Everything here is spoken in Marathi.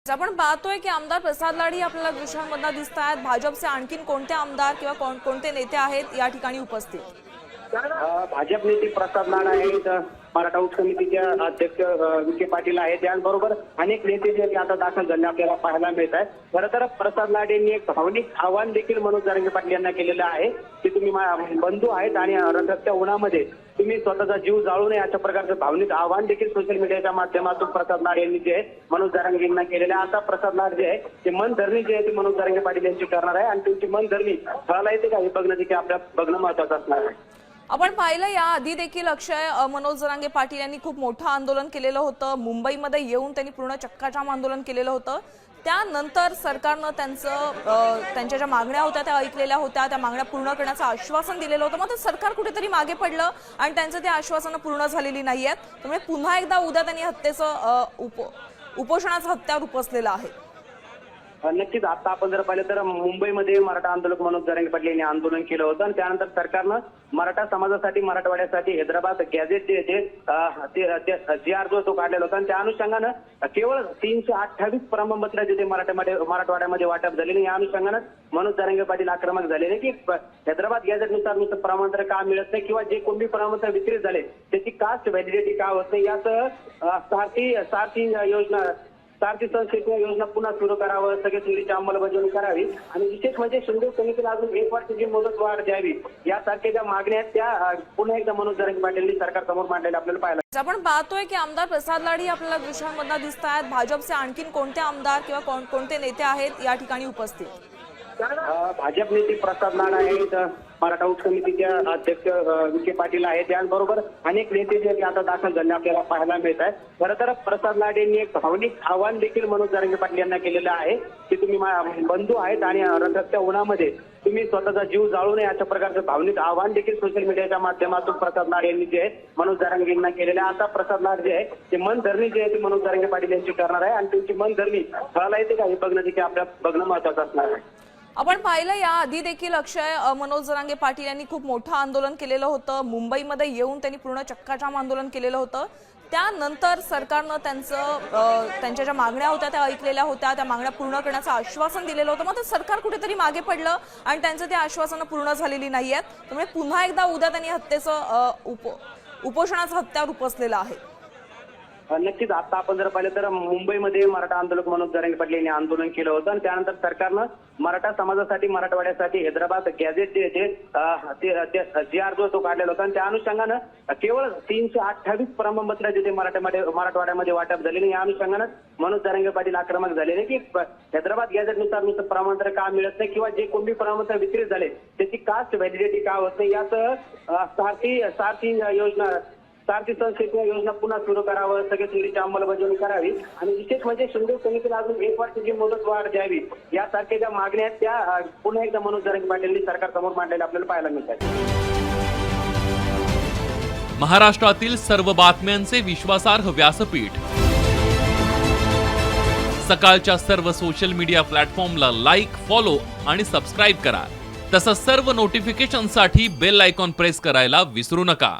आपण पाहतोय की आमदार प्रसाद लाड आपल्याला दृश्यांमधून दिसत आहेत। भाजपचे आणखीन कोणते आमदार किंवा कोणते नेते आहेत या ठिकाणी उपस्थित? भाजप नेते प्रसाद लाड आहेत, मराठा उच्च समितीचे अध्यक्ष विखे पाटील आहेत, त्याचबरोबर अनेक नेते जे आता दाखल झाले आपल्याला पाहायला मिळत आहेत। खरं तर प्रसाद लाड यांनी एक भावनिक आव्हान देखील मनोज जरांगे पाटील यांना केलेलं आहे की तुम्ही बंधू आहेत आणि रथाच्या उन्हामध्ये तुम्ही स्वतःचा जीव जाळू नये, अशा प्रकारचं भावनिक आव्हान देखील सोशल मीडियाच्या माध्यमातून प्रसाद लाड यांनी जे आहे मनोज जरांगे यांना केलेलं आहे। आता प्रसाद लाड जे आहे ते मनधरणी जे आहे ते मनोज जरांगे पाटील यांची करणार आहे आणि त्यांची मनधरणी फळाला येते का हे बघणं देखील आपल्या बघणं महत्त्वाचं असणार आहे। आपण पाहिलं या आधी देखील अक्षय मनोज जरांगे पाटील यांनी खूप मोठं आंदोलन केलेलं होतं। मुंबईमध्ये येऊन त्यांनी पूर्ण चक्काजाम आंदोलन केलेलं होतं। त्यानंतर सरकारनं त्यांच्या ज्या मागण्या होत्या त्या ऐकलेल्या होत्या, त्या मागण्या पूर्ण करण्याचं आश्वासन दिलेलं होतं। मात्र सरकार कुठेतरी मागे पडलं आणि त्यांचं ते आश्वासनं पूर्ण झालेली नाहीयेत। त्यामुळे पुन्हा एकदा उद्या त्यांनी उपोषणाचं हत्यार उपसलेलं आहे। नक्कीच आता आपण जर पाहिलं तर मुंबईमध्ये मराठा आंदोलक मनोज जरांगे पाटील यांनी आंदोलन केलं होतं आणि त्यानंतर सरकारनं मराठा समाजासाठी मराठवाड्यासाठी हैदराबाद गॅझेट GR जो तो काढलेला होता आणि त्या अनुषंगानं केवळ 328 प्रमाणपत्र जे मराठवाड्यामध्ये वाटप झालेले, या अनुषंगानं मनोज जरांगे पाटील आक्रमक झालेले की हैदराबाद गॅझेटनुसार नुसतं प्रमाणपत्र का मिळत नाही किंवा जे कोणती प्रमाणपत्र वितरित झाले त्याची कास्ट व्हॅलिडिटी का होत नाही, यासह सारथी संस्थेची योजना पुन्हा सुरू करावं, सगळे सुविधेची अंमलबजावणी करावी आणि विशेष म्हणजे शिंदे समितीला अजून 1 वर्षाची मुदतवाढ द्यावी, यासारख्या ज्या मागण्या आहेत त्या पुन्हा एकदा मनोज जरांगे पाटील सरकार समोर मांडलेल्या आपल्याला पाहायला। आपण पाहतोय की आमदार प्रसाद लाड आपल्याला दृश्यांमधून दिसत आहेत। भाजपचे आणखीन कोणते आमदार किंवा कोणते नेते आहेत या ठिकाणी उपस्थित? भाजप नेते प्रसाद लाड आहेत, मराठा उच्च समितीचे अध्यक्ष विखे पाटील आहेत, त्याचबरोबर अनेक नेते जे आता दाखल झाले आपल्याला पाहायला मिळत आहेत। खरं तर प्रसाद लाड यांनी एक भावनिक आव्हान देखील मनोज जरांगे पाटील यांना केलेलं आहे की तुम्ही बंधू आहेत आणि रथाच्या उन्हामध्ये तुम्ही स्वतःचा जीव जाळू नये, अशा प्रकारचं भावनिक आव्हान देखील सोशल मीडियाच्या माध्यमातून प्रसाद लाड यांनी जे आहे मनोज जरांगे यांना केलेलं आहे। आता प्रसाद लाड जे आहे ते मनधरणी जे आहे ते मनोज जरांगे पाटील यांची करणार आहे आणि त्यांची मनधरणी फळाला येते का हे बघणं देखील आपल्या बघणं महत्त्वाचं असणार आहे। आपण पाहिलं या आधी देखील अक्षय मनोज जरांगे पाटील यांनी खूप मोठं आंदोलन केलेलं होतं। मुंबईमध्ये येऊन त्यांनी पूर्ण चक्काजाम आंदोलन केलेलं होतं। त्यानंतर सरकारनं त्यांच्या ज्या मागण्या होत्या त्या ऐकलेल्या होत्या, त्या मागण्या पूर्ण करण्याचं आश्वासन दिलेलं होतं। मात्र सरकार कुठेतरी मागे पडलं आणि त्यांचं ते आश्वासनं पूर्ण झालेली नाहीयेत। त्यामुळे पुन्हा एकदा उद्या त्यांनी उपोषणाचं हत्यार उपसलेलं आहे। नक्कीच आता आपण जर पाहिलं तर मुंबईमध्ये मराठा आंदोलक मनोज जरांगे पाटील यांनी आंदोलन केलं होतं आणि त्यानंतर सरकारनं मराठा समाजासाठी मराठवाड्यासाठी हैदराबाद गॅझेट GR जो तो काढलेला होता आणि त्या अनुषंगानं केवळ 328 प्रमाणपत्र जे मराठवाड्यामध्ये वाटप झालेले, या अनुषंगानं मनोज जरांगे पाटील आक्रमक झालेले की हैदराबाद गॅझेटनुसार नुसतं प्रमाणपत्र का मिळत नाही किंवा जे कोणती प्रमाणपत्र वितरित झाले त्याची कास्ट व्हॅलिडिटी का होत नाही, यासह सारथी संस्थेची योजना पुन्हा सुरू करावं, सगळे सुविधेची अंमलबजावणी करावी आणि विशेष म्हणजे शिंदे समितीला अजून 1 वर्षाची मुदतवाढ द्यावी, यासारख्या ज्या मागण्या आहेत त्या पुन्हा एकदा मनोज जरांगे पाटील सरकार समोर मांडलेल्या आपल्याला पाहायला मिळतात। महाराष्ट्रातील सर्व बातम्यांचे विश्वासार्ह व्यासपीठ, सकाळच्या सर्व सोशल मीडिया प्लॅटफॉर्मला लाईक, फॉलो आणि सबस्क्राईब करा। तसंच सर्व नोटिफिकेशनसाठी बेल आयकॉन प्रेस करायला विसरू नका।